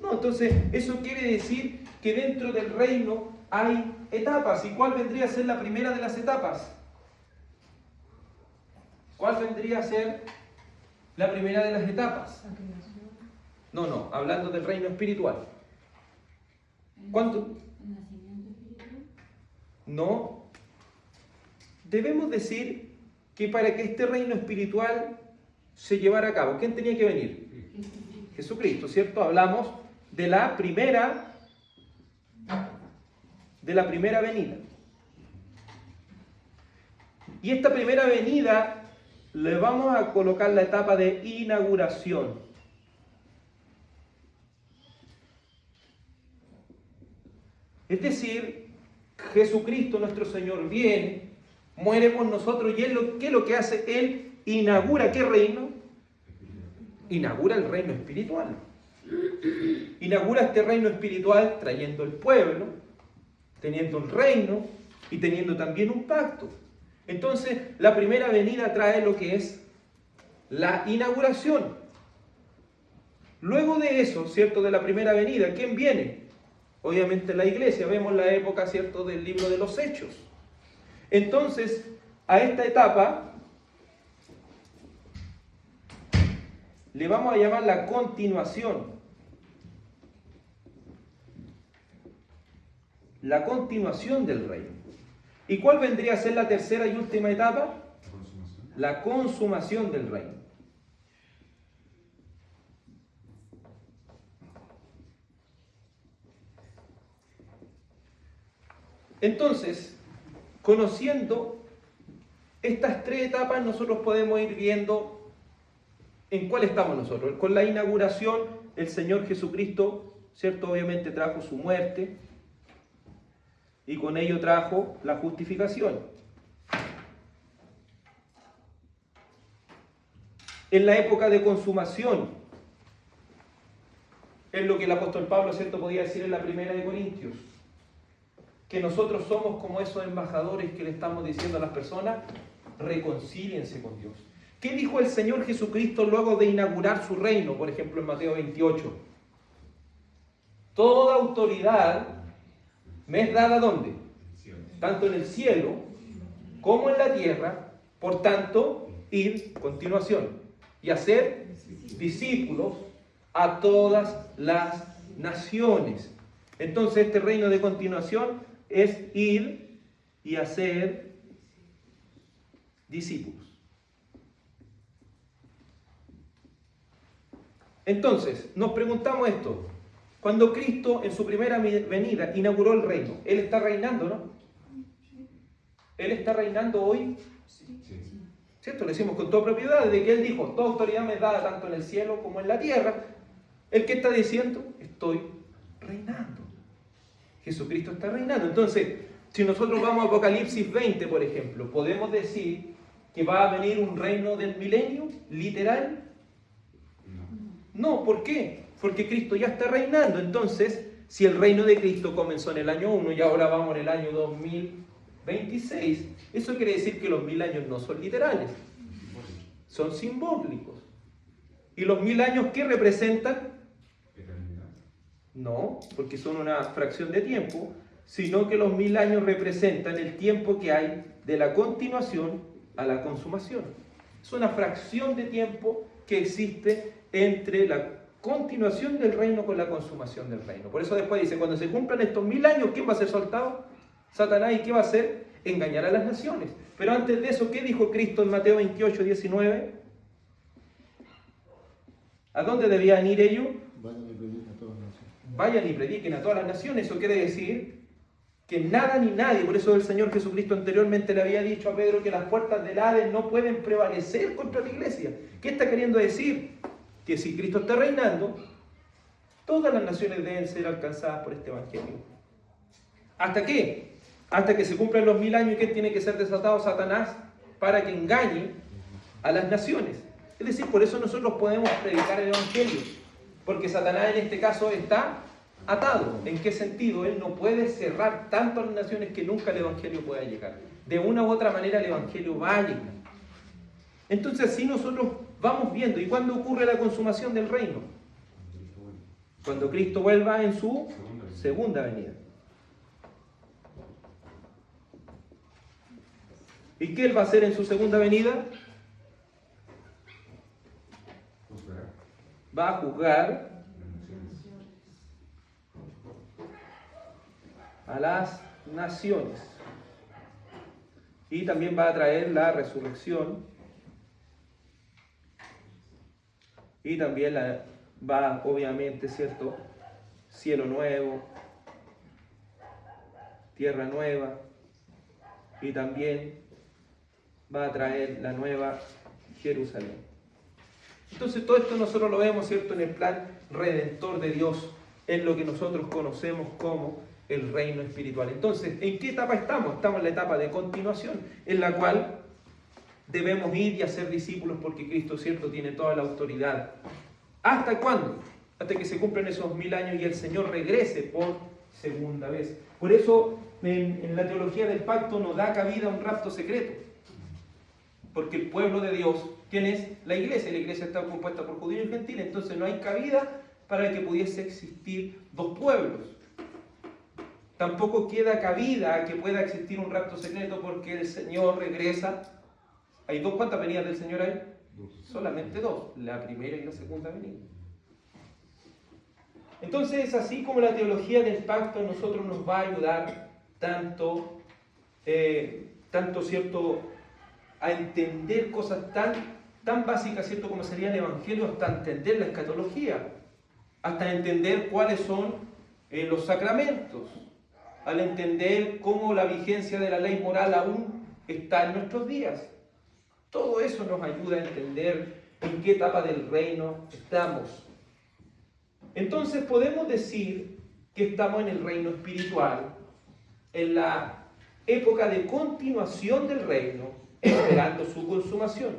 No, entonces eso quiere decir que dentro del reino hay etapas. ¿Y cuál vendría a ser la primera de las etapas? ¿Cuál vendría a ser la primera de las etapas? No, hablando del reino espiritual. ¿Cuánto? ¿El nacimiento espiritual? No. Debemos decir que para que este reino espiritual se llevara a cabo, ¿quién tenía que venir? Jesucristo, ¿cierto? Hablamos de la primera venida. Y esta primera venida le vamos a colocar la etapa de inauguración. Es decir, Jesucristo nuestro Señor viene, muere por nosotros y ¿qué es lo que hace? Él inaugura ¿qué reino? Inaugura el reino espiritual. Inaugura este reino espiritual trayendo el pueblo, teniendo un reino y teniendo también un pacto. Entonces, la primera venida trae lo que es la inauguración. Luego de eso, ¿cierto? De la primera venida, ¿quién viene? Obviamente la iglesia. Vemos la época, ¿cierto? Del libro de los Hechos. Entonces, a esta etapa le vamos a llamar la continuación. La continuación del reino. ¿Y cuál vendría a ser la tercera y última etapa? La consumación del reino. Entonces, conociendo estas tres etapas, nosotros podemos ir viendo en cuál estamos nosotros. Con la inauguración, el Señor Jesucristo, ¿cierto? Obviamente trajo su muerte y con ello trajo la justificación. En la época de consumación, es lo que el apóstol Pablo, ¿cierto?, podía decir en la primera de Corintios, que nosotros somos como esos embajadores que le estamos diciendo a las personas, reconcíliense con Dios. ¿Qué dijo el Señor Jesucristo luego de inaugurar su reino? Por ejemplo, en Mateo 28. Toda autoridad me es dada ¿dónde? Tanto en el cielo como en la tierra. Por tanto, ir, continuación, y hacer discípulos a todas las naciones. Entonces, este reino de continuación es ir y hacer discípulos. Entonces, nos preguntamos esto. Cuando Cristo en su primera venida inauguró el reino, Él está reinando, ¿no? Él está reinando hoy. ¿Cierto? Le decimos con toda propiedad, desde que Él dijo, toda autoridad me es dada tanto en el cielo como en la tierra. ¿El qué está diciendo? Estoy reinando. Jesucristo está reinando. Entonces, si nosotros vamos a Apocalipsis 20, por ejemplo, ¿podemos decir que va a venir un reino del milenio, literal? No, ¿por qué? Porque Cristo ya está reinando. Entonces, si el reino de Cristo comenzó en el año 1 y ahora vamos en el año 2026, eso quiere decir que los 1000 años no son literales, son simbólicos. ¿Y los 1000 años qué representan? No, porque son una fracción de tiempo, sino que los 1000 años representan el tiempo que hay de la continuación a la consumación. Es una fracción de tiempo que existe entre la continuación del reino con la consumación del reino. Por eso después dice, cuando se cumplan estos 1000 años, ¿quién va a ser soltado? Satanás. ¿Y qué va a hacer? Engañar a las naciones. Pero antes de eso, ¿qué dijo Cristo en Mateo 28, 19? ¿A dónde debían ir ellos? Vayan y prediquen a todas las naciones. Eso quiere decir que nada ni nadie, por eso el Señor Jesucristo anteriormente le había dicho a Pedro que las puertas del Hades no pueden prevalecer contra la iglesia. ¿Qué está queriendo decir? Que si Cristo está reinando, todas las naciones deben ser alcanzadas por este evangelio. ¿Hasta qué? Hasta que se cumplan los 1000 años. ¿Y qué tiene que ser desatado? Satanás, para que engañe a las naciones. Es decir, por eso nosotros podemos predicar el evangelio, porque Satanás en este caso está atado. ¿En qué sentido? Él no puede cerrar tanto a las naciones que nunca el evangelio pueda llegar. De una u otra manera el evangelio va a llegar. Entonces así nosotros vamos viendo. ¿Y cuándo ocurre la consumación del reino? Cuando Cristo vuelva en su segunda venida. ¿Y qué Él va a hacer en su segunda venida? Juzgará Va a juzgar las naciones. a las naciones. Y también va a traer la resurrección. Y también va, obviamente, ¿cierto? Cielo nuevo, tierra nueva. Y también va a traer la nueva Jerusalén. Entonces todo esto nosotros lo vemos, ¿cierto?, en el plan redentor de Dios, en lo que nosotros conocemos como el reino espiritual. Entonces, ¿en qué etapa estamos? Estamos en la etapa de continuación, en la cual debemos ir y hacer discípulos porque Cristo, ¿cierto?, tiene toda la autoridad. ¿Hasta cuándo? Hasta que se cumplen esos 1000 años y el Señor regrese por segunda vez. Por eso en la teología del pacto no da cabida a un rapto secreto. Porque el pueblo de Dios, ¿quién es? La iglesia. La iglesia está compuesta por judíos y gentiles. Entonces no hay cabida para que pudiese existir dos pueblos. Tampoco queda cabida a que pueda existir un rapto secreto porque el Señor regresa. ¿Hay dos? ¿Cuántas venidas del Señor hay? Solamente dos. La primera y la segunda venida. Entonces es así como la teología del pacto a nosotros nos va a ayudar tanto, ¿cierto?, a entender cosas tan básicas, ¿cierto?, como sería el Evangelio, hasta entender la escatología, hasta entender cuáles son los sacramentos, al entender cómo la vigencia de la ley moral aún está en nuestros días. Todo eso nos ayuda a entender en qué etapa del reino estamos. Entonces podemos decir que estamos en el reino espiritual, en la época de continuación del reino, esperando su consumación.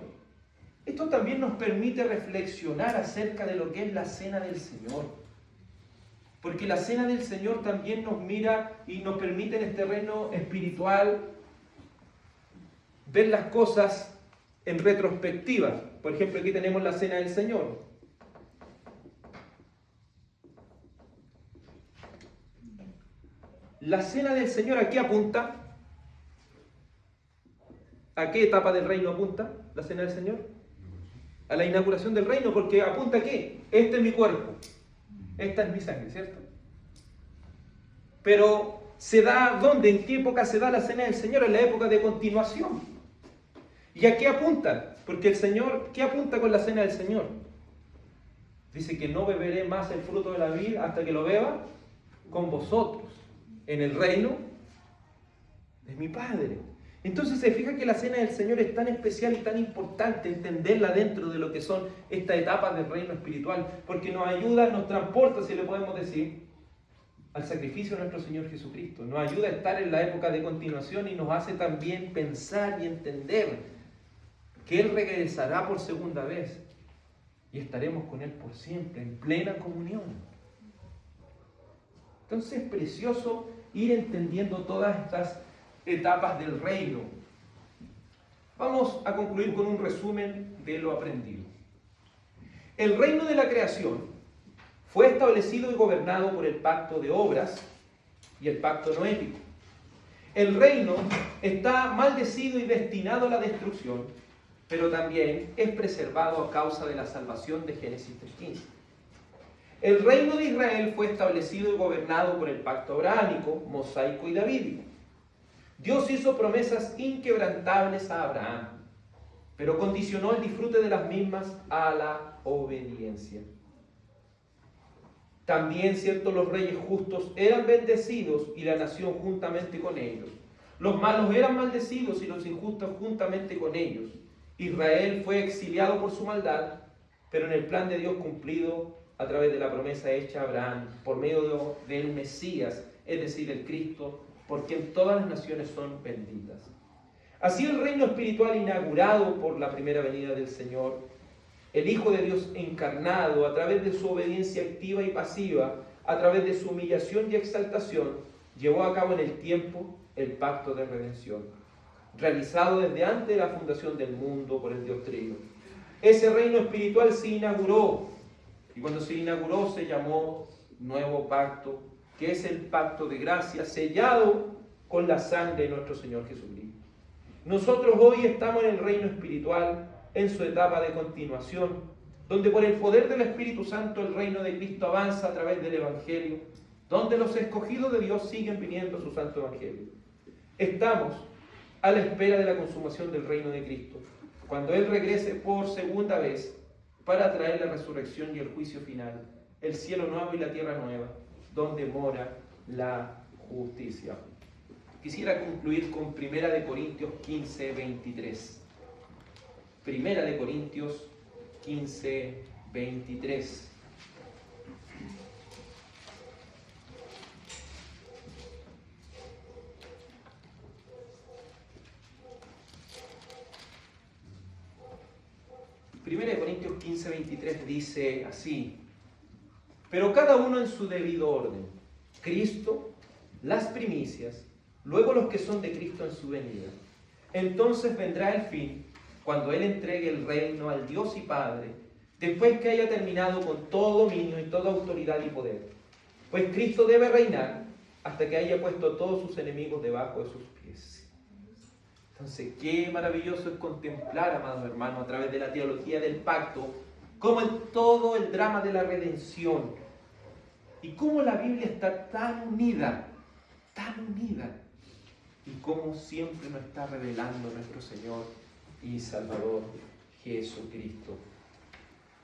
Esto también nos permite reflexionar acerca de lo que es la cena del Señor. Porque la cena del Señor también nos mira y nos permite en este reino espiritual ver las cosas en retrospectiva. Por ejemplo, aquí tenemos la cena del Señor. La cena del Señor, ¿a qué apunta? ¿A qué etapa del reino apunta la cena del Señor? A la inauguración del reino, porque apunta a qué? Este es mi cuerpo, esta es mi sangre, ¿cierto? Pero ¿se da dónde? ¿En qué época se da la cena del Señor? En la época de continuación. ¿Y a qué apunta? Porque el Señor, ¿qué apunta con la cena del Señor? Dice que no beberé más el fruto de la vid hasta que lo beba con vosotros en el reino de mi Padre. Entonces se fija que la cena del Señor es tan especial y tan importante entenderla dentro de lo que son estas etapas del reino espiritual, porque nos ayuda, nos transporta, si le podemos decir, al sacrificio de nuestro Señor Jesucristo. Nos ayuda a estar en la época de continuación y nos hace también pensar y entender que Él regresará por segunda vez y estaremos con Él por siempre, en plena comunión. Entonces es precioso ir entendiendo todas estas etapas del reino. Vamos a concluir con un resumen de lo aprendido. El reino de la creación fue establecido y gobernado por el pacto de obras y el pacto noético. El reino está maldecido y destinado a la destrucción, pero también es preservado a causa de la salvación de Génesis 3:15. El reino de Israel fue establecido y gobernado por el pacto abrahámico, mosaico y davídico. Dios hizo promesas inquebrantables a Abraham, pero condicionó el disfrute de las mismas a la obediencia. También, cierto, los reyes justos eran bendecidos y la nación juntamente con ellos. Los malos eran maldecidos y los injustos juntamente con ellos. Israel fue exiliado por su maldad, pero en el plan de Dios cumplido a través de la promesa hecha a Abraham por medio del Mesías, es decir, el Cristo, por quien todas las naciones son benditas. Así el reino espiritual inaugurado por la primera venida del Señor, el Hijo de Dios encarnado a través de su obediencia activa y pasiva, a través de su humillación y exaltación, llevó a cabo en el tiempo el pacto de redención, realizado desde antes de la fundación del mundo por el Dios Trino. Ese reino espiritual se inauguró, y cuando se inauguró se llamó Nuevo Pacto, que es el pacto de gracia sellado con la sangre de nuestro Señor Jesucristo. Nosotros hoy estamos en el reino espiritual, en su etapa de continuación, donde por el poder del Espíritu Santo el reino de Cristo avanza a través del Evangelio, donde los escogidos de Dios siguen viniendo a su santo Evangelio. Estamos a la espera de la consumación del reino de Cristo, cuando Él regrese por segunda vez para traer la resurrección y el juicio final, el cielo nuevo y la tierra nueva, donde mora la justicia. Quisiera concluir con 1 Corintios 15, 23. 1 Corintios 15, 23. Primera de Corintios 15, 23 dice así: pero cada uno en su debido orden. Cristo, las primicias, luego los que son de Cristo en su venida. Entonces vendrá el fin, cuando Él entregue el reino al Dios y Padre, después que haya terminado con todo dominio y toda autoridad y poder. Pues Cristo debe reinar hasta que haya puesto a todos sus enemigos debajo de sus pies. Entonces, qué maravilloso es contemplar, amados hermanos, a través de la teología del pacto, cómo en todo el drama de la redención y cómo la Biblia está tan unida, y cómo siempre nos está revelando nuestro Señor y Salvador Jesucristo.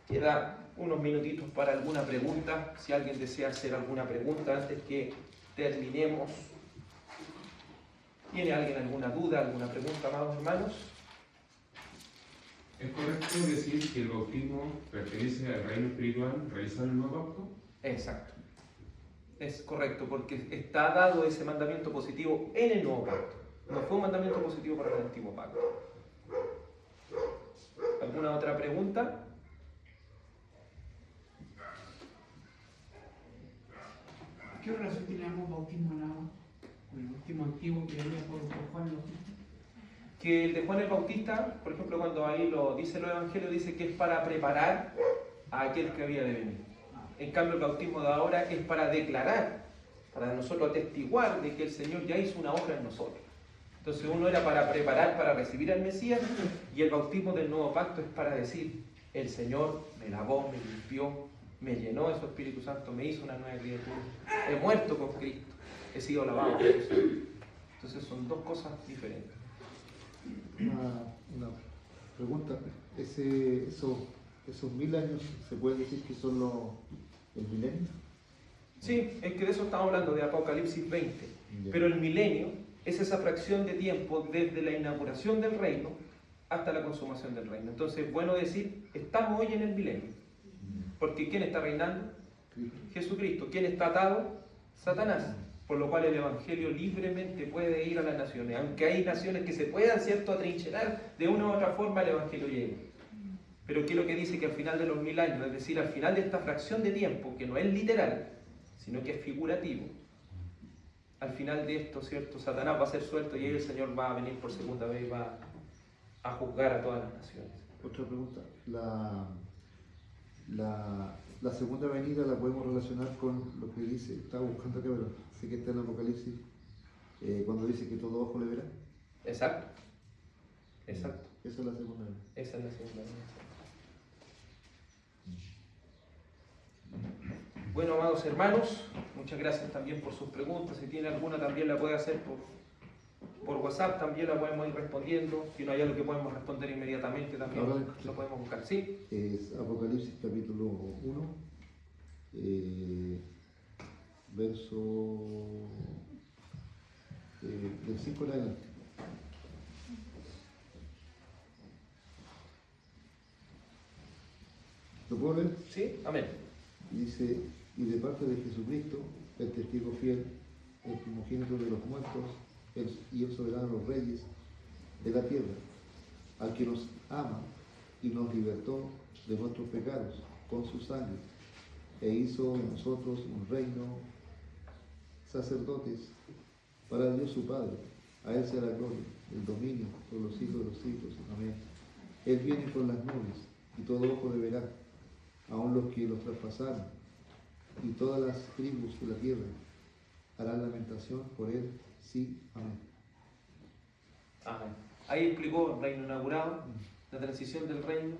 Queda unos minutitos para alguna pregunta, si alguien desea hacer alguna pregunta antes que terminemos. ¿Tiene alguien alguna duda, alguna pregunta, amados hermanos? ¿Es correcto decir que el bautismo pertenece al reino espiritual realizado en el nuevo pacto? Exacto. Es correcto, porque está dado ese mandamiento positivo en el nuevo pacto. No fue un mandamiento positivo para el antiguo pacto. ¿Alguna otra pregunta? ¿Qué relación tiene ambos bautismo en agua? Con el bautismo antiguo que había por Juan el Bautista. Que el de Juan el Bautista, por ejemplo, cuando ahí lo dice los evangelios, dice que es para preparar a aquel que había de venir. En cambio, el bautismo de ahora es para declarar, para nosotros atestiguar de que el Señor ya hizo una obra en nosotros. Entonces uno era para preparar, para recibir al Mesías, y el bautismo del nuevo pacto es para decir: el Señor me lavó, me limpió, me llenó de su Espíritu Santo, me hizo una nueva criatura, he muerto con Cristo, he sido lavado por Cristo. Entonces son dos cosas diferentes. Una pregunta, esos 1000 años, ¿se puede decir que son el milenio? Sí, es que de eso estamos hablando, de Apocalipsis 20. Ya. Pero el milenio es esa fracción de tiempo desde la inauguración del reino hasta la consumación del reino. Entonces es bueno decir, estamos hoy en el milenio. Porque ¿quién está reinando? Jesucristo. ¿Quién está atado? Satanás. Por lo cual el Evangelio libremente puede ir a las naciones. Aunque hay naciones que se puedan, ¿cierto?, atrincherar, de una u otra forma el Evangelio llega. Pero ¿qué es lo que dice? Que al final de los 1000 años, es decir, al final de esta fracción de tiempo, que no es literal, sino que es figurativo, al final de esto, ¿cierto?, Satanás va a ser suelto y ahí el Señor va a venir por segunda vez y va a juzgar a todas las naciones. Otra pregunta, la segunda venida la podemos relacionar con lo que dice, estaba buscando acá, pero sé que está en el Apocalipsis, cuando dice que todo ojo le verá. Exacto. Exacto. Esa es la segunda venida. Esa es la segunda venida. Bueno, amados hermanos, muchas gracias también por sus preguntas. Si tiene alguna también la puede hacer por WhatsApp, también la podemos ir respondiendo. Si no hay algo que podemos responder inmediatamente, también lo podemos buscar. ¿Sí? Es Apocalipsis capítulo 1, verso del 5 en adelante. ¿Lo puedo leer? ¿Sí? Amén. Dice: y de parte de Jesucristo, el testigo fiel, el primogénito de los muertos, y el soberano de los reyes de la tierra, al que nos ama y nos libertó de nuestros pecados con su sangre, e hizo de nosotros un reino, sacerdotes, para Dios su Padre. A Él sea la gloria, el dominio por los siglos de los siglos. Amén. Él viene por las nubes, y todo ojo le verá, aun los que los traspasaron, y todas las tribus de la tierra harán lamentación por él. Sí, amén. Amén. Ahí Ahí explicó el reino inaugurado, la transición del reino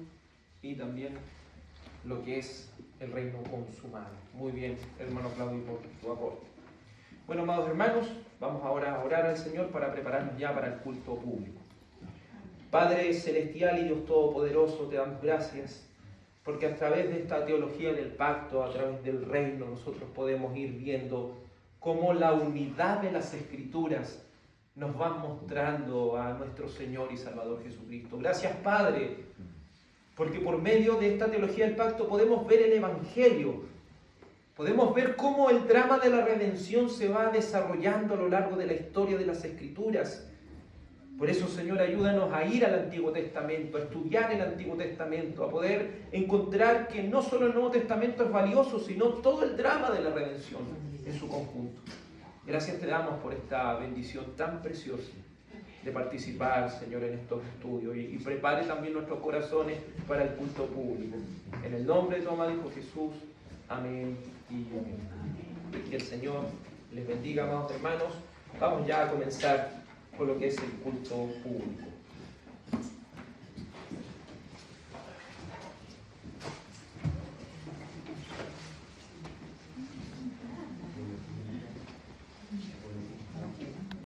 y también lo que es el reino consumado. Muy bien, hermano Claudio, por tu aporte. Bueno, amados hermanos, vamos ahora a orar al Señor para prepararnos ya para el culto público. Padre celestial y Dios todopoderoso, te damos gracias porque a través de esta teología del pacto, a través del reino, nosotros podemos ir viendo cómo la unidad de las Escrituras nos va mostrando a nuestro Señor y Salvador Jesucristo. Gracias, Padre, porque por medio de esta teología del pacto podemos ver el Evangelio, podemos ver cómo el drama de la redención se va desarrollando a lo largo de la historia de las Escrituras. Por eso, Señor, ayúdanos a ir al Antiguo Testamento, a estudiar el Antiguo Testamento, a poder encontrar que no solo el Nuevo Testamento es valioso, sino todo el drama de la redención en su conjunto. Gracias te damos por esta bendición tan preciosa de participar, Señor, en estos estudios y prepare también nuestros corazones para el culto público. En el nombre de tu amado Hijo Jesús, amén y amén. Que el Señor les bendiga, amados hermanos. Vamos ya a comenzar con lo que es el culto público.